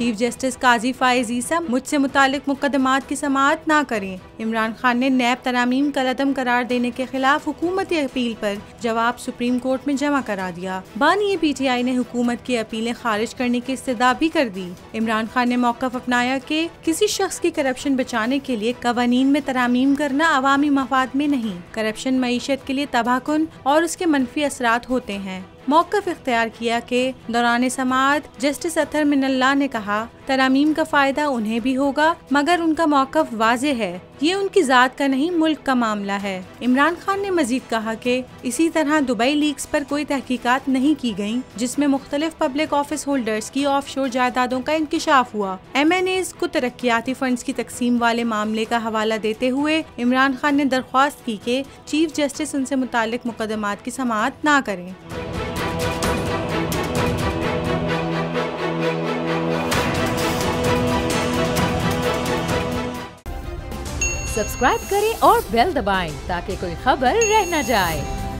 Chief justice काजी फाइज ईसा मुझसे मुतालिक मुकदमात की समाअत ना करें। इमरान खान ने नैब तरामीम कलअदम करार देने के खिलाफ हुकूमती अपील पर जवाब सुप्रीम कोर्ट में जमा करा दिया। बानी PTI ने हुकूमत की अपीलें खारिज करने की इस्तदा भी कर दी। इमरान खान ने मौक़िफ़ अपनाया कि किसी शख्स की करप्शन बचाने के लिए कवानीन में तरामीम करना अवामी मफाद में नहीं। करप्शन मईशत के लिए तबाहकुन और उसके मनफी असरात होते हैं। मौक़िफ़ इख्तियार किया के दौरान समाअत जस्टिस अतहर मिनल्लाह ने कहा, तरामीम का फ़ायदा उन्हें भी होगा मगर उनका मौक़िफ़ वाज़ेह है, ये उनकी ज़ात का नहीं मुल्क का मामला है। इमरान खान ने मज़ीद कहा कि इसी तरह दुबई लीक्स पर कोई तहकीकात नहीं की गयी जिसमें मुख्तलिफ पब्लिक ऑफिस होल्डर्स की ऑफशोर जायदादों का इंकिशाफ हुआ। MNAs को तरक्याती फंड्स की तकसीम वाले मामले का हवाला देते हुए इमरान खान ने दरख्वास्त की कि चीफ जस्टिस उनसे मुतालिक मुकदमात की समाअत ना करें। सब्सक्राइब करें और बेल दबाएं ताकि कोई खबर रह न जाए।